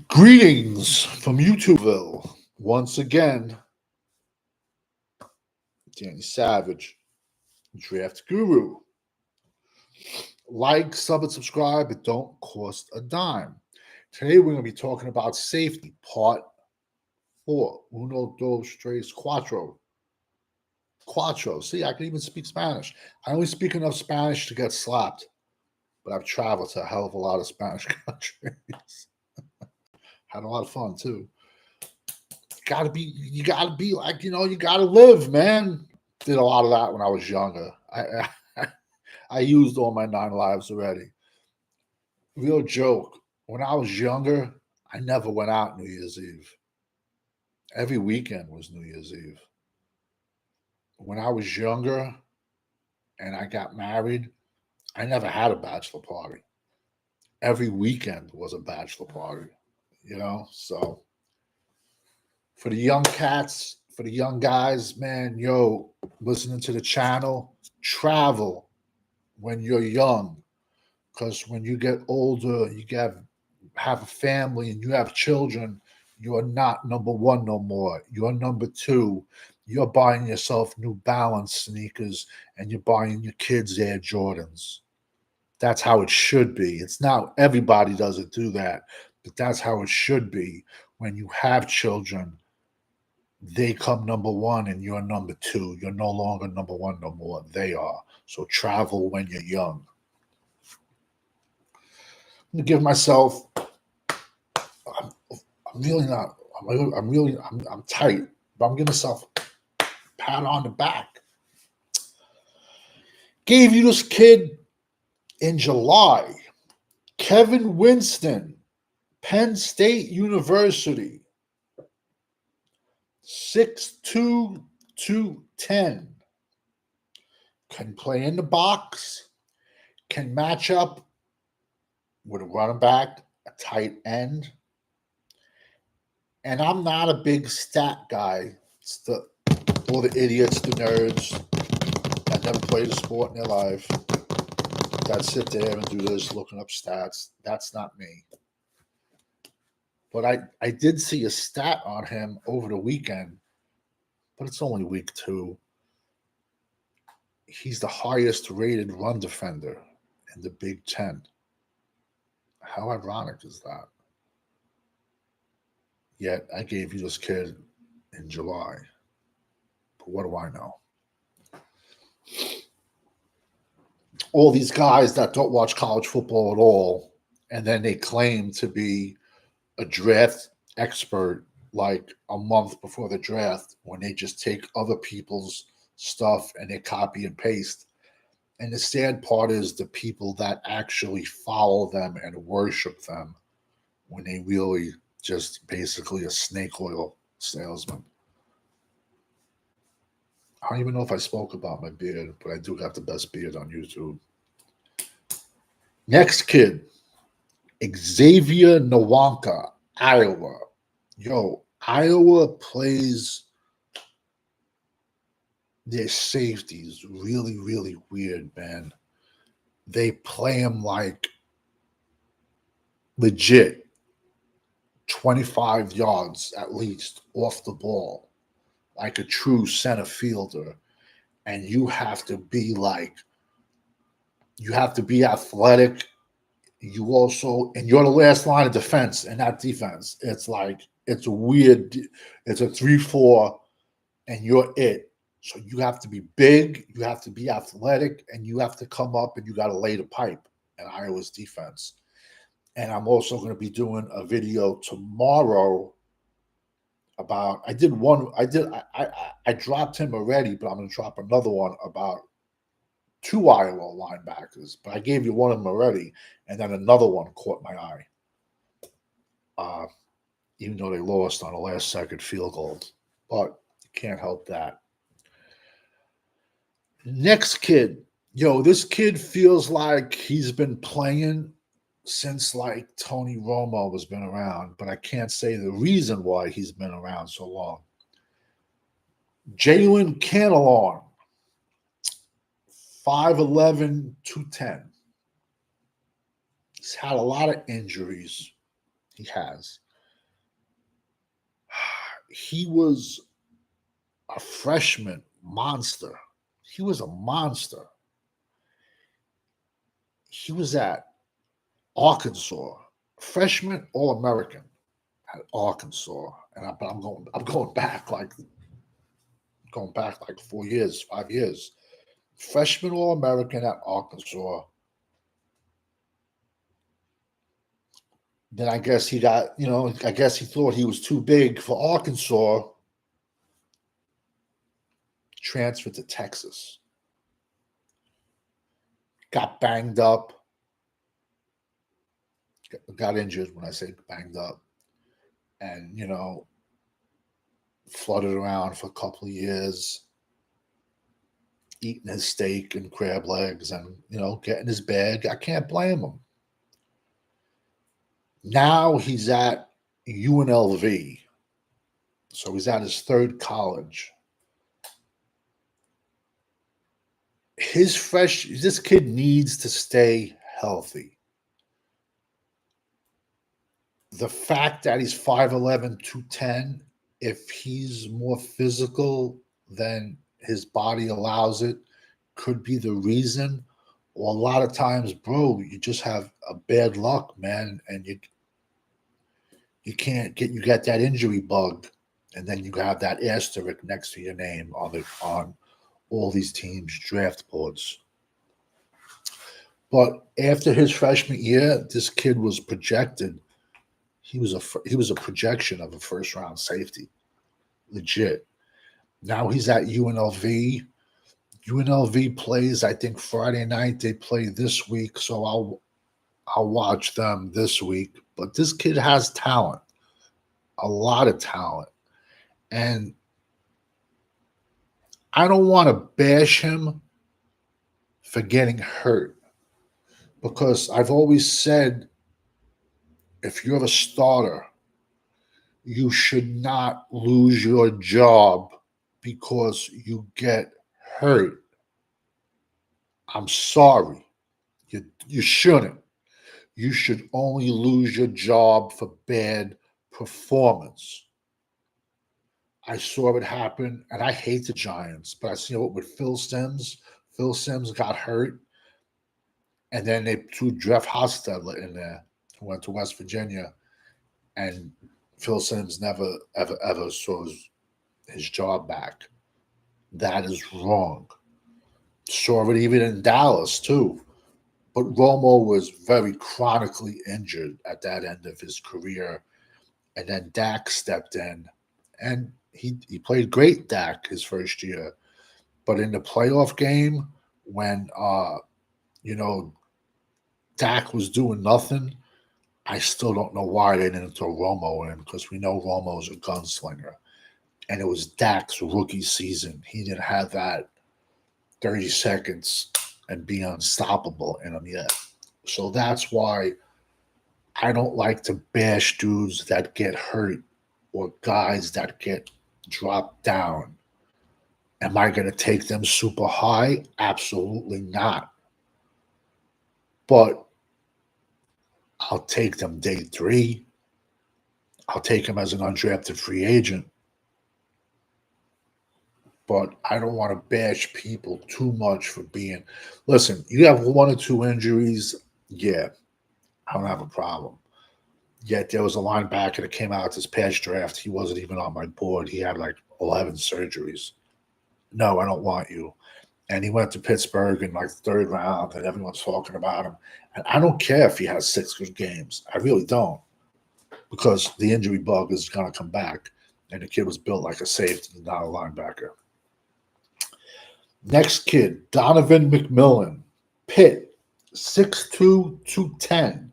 Greetings from YouTubeville. Once again, Danny Savage, Draft Guru. Like, sub, and subscribe. It don't cost a dime. Today we're going to be talking about safety, part 4. Uno, dos, tres, cuatro. Cuatro. See, I can even speak Spanish. I only speak enough Spanish to get slapped, but I've traveled to a hell of a lot of Spanish countries. Had a lot of fun too. You gotta be like, you gotta live, man. Did a lot of that when I was younger. I used all my 9 lives already. Real joke. When I was younger, I never went out New Year's Eve. Every weekend was New Year's Eve. When I was younger and I got married, I never had a bachelor party. Every weekend was a bachelor party, So for the young cats, for the young guys, man, listening to the channel, travel when you're young. Because when you get older, have a family and you have children, you are not number one no more. You're number two. You're buying yourself New Balance sneakers and you're buying your kids Air Jordans. That's how it should be. It's not everybody doesn't do that, but that's how it should be. When you have children, they come number one and you're number two. You're no longer number one no more. They are. So travel when you're young. I'm gonna give myself. I'm really not. I'm tight, but I'm giving myself a pat on the back. Gave you this kid in July, Kevin Winston, Penn State University, 6'2", 210. Can play in the box, can match up with a running back, a tight end. And I'm not a big stat guy. It's all the idiots, the nerds that never played a sport in their life that sit there and do this, looking up stats. That's not me. But I did see a stat on him over the weekend, but it's only week 2. He's the highest rated run defender in the Big Ten. How ironic is that? Yet I gave you this kid in July. But what do I know? All these guys that don't watch college football at all, and then they claim to be a draft expert like a month before the draft when they just take other people's stuff and they copy and paste. And the sad part is the people that actually follow them and worship them when they really just basically a snake oil salesman. I don't even know if I spoke about my beard, but I do have the best beard on YouTube. Next kid, Xavier Nwankpa, Iowa. Iowa plays their safeties really, really weird, man. They play them like legit 25 yards at least off the ball, like a true center fielder. And you have to be athletic. And you're the last line of defense in that defense. It's like, it's a weird, it's a 3-4, and you're it. So you have to be big, you have to be athletic, and you have to come up and you got to lay the pipe in Iowa's defense. And I'm also going to be doing a video tomorrow about. I did one. I dropped him already, but I'm going to drop another one about 2 Iowa linebackers. But I gave you one of them already, and then another one caught my eye. Even though they lost on a last-second field goal, but you can't help that. Next kid, this kid feels like he's been playing since like Tony Romo has been around, but I can't say the reason why he's been around so long. Jalen Canelon, 5'11", 210. He's had a lot of injuries. He has. He was a freshman monster. He was a monster. He was at Arkansas, freshman All American at Arkansas, and I'm going back like 4 years, 5 years. Freshman All American at Arkansas. Then I guess he got, I guess he thought he was too big for Arkansas. Transferred to Texas. Got banged up. Got injured when I say banged up. And, flooded around for a couple of years, eating his steak and crab legs and, getting his bag. I can't blame him. Now he's at UNLV. So he's at his third college. This kid needs to stay healthy. The fact that he's 5'11", 210, if he's more physical than his body allows it, could be the reason. Or a lot of times, bro, you just have a bad luck, man, and you get that injury bug, and then you have that asterisk next to your name on all these teams' draft boards. But after his freshman year, this kid was projected. He was a projection of a first round safety, legit. Now he's at UNLV. UNLV plays, I think, Friday night. They play this week, so I'll watch them this week. But this kid has talent, a lot of talent, and I don't want to bash him for getting hurt, because I've always said, if you're a starter, you should not lose your job because you get hurt. I'm sorry. You shouldn't. You should only lose your job for bad performance. I saw it happen, and I hate the Giants, but I seen it with Phil Simms. Phil Simms got hurt, and then they threw Jeff Hostetler in there, who went to West Virginia, and Phil Simms never, ever saw his job back. That is wrong. Saw it even in Dallas, too. But Romo was very chronically injured at that end of his career. And then Dak stepped in, and he played great, Dak, his first year. But in the playoff game, when, Dak was doing nothing, I still don't know why they didn't throw Romo in, because we know Romo's a gunslinger. And it was Dak's rookie season. He didn't have that 30 seconds and be unstoppable in him yet. So that's why I don't like to bash dudes that get hurt or guys that get dropped down. Am I going to take them super high? Absolutely not. But I'll take them day 3. I'll take him as an undrafted free agent. But I don't want to bash people too much for being. Listen, you have 1 or 2 injuries, yeah, I don't have a problem. Yet there was a linebacker that came out this past draft. He wasn't even on my board. He had like 11 surgeries. No, I don't want you. And he went to Pittsburgh in like the 3rd round, and everyone's talking about him. And I don't care if he has 6 good games. I really don't, because the injury bug is going to come back. And the kid was built like a safety, not a linebacker. Next kid, Donovan McMillan, Pitt, 6'2", 210.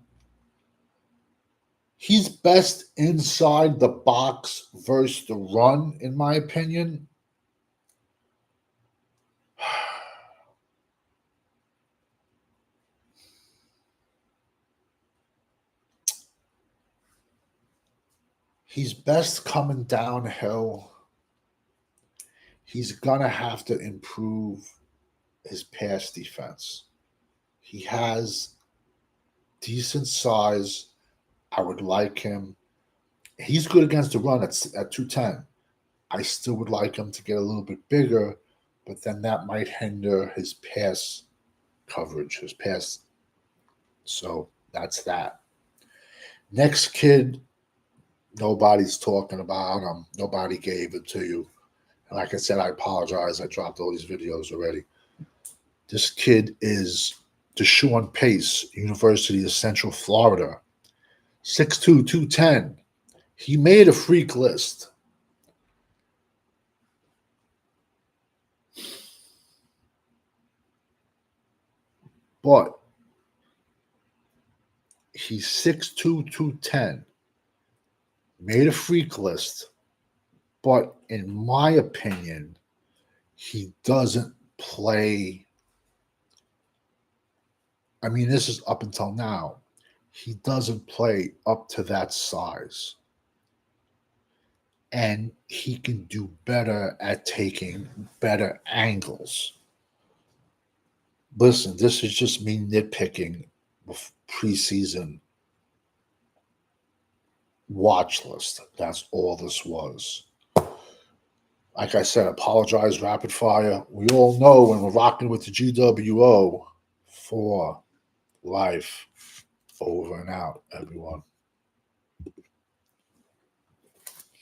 He's best inside the box versus the run, in my opinion. He's best coming downhill. He's going to have to improve his pass defense. He has decent size, I would like him. He's good against the run at 210. I still would like him to get a little bit bigger, but then that might hinder his pass coverage, his pass. So that's that. Next kid, nobody's talking about him. Nobody gave it to you. And like I said, I apologize. I dropped all these videos already. This kid is Deshaun Pace, University of Central Florida. 6'2", 210. He made a freak list. But he's 6'2", 210. Made a freak list. But in my opinion, he doesn't play. I mean, this is up until now. He doesn't play up to that size. And he can do better at taking better angles. Listen, this is just me nitpicking preseason watch list. That's all this was. Like I said, apologize rapid fire. We all know when we're rocking with the GWO for life. Over and out, everyone.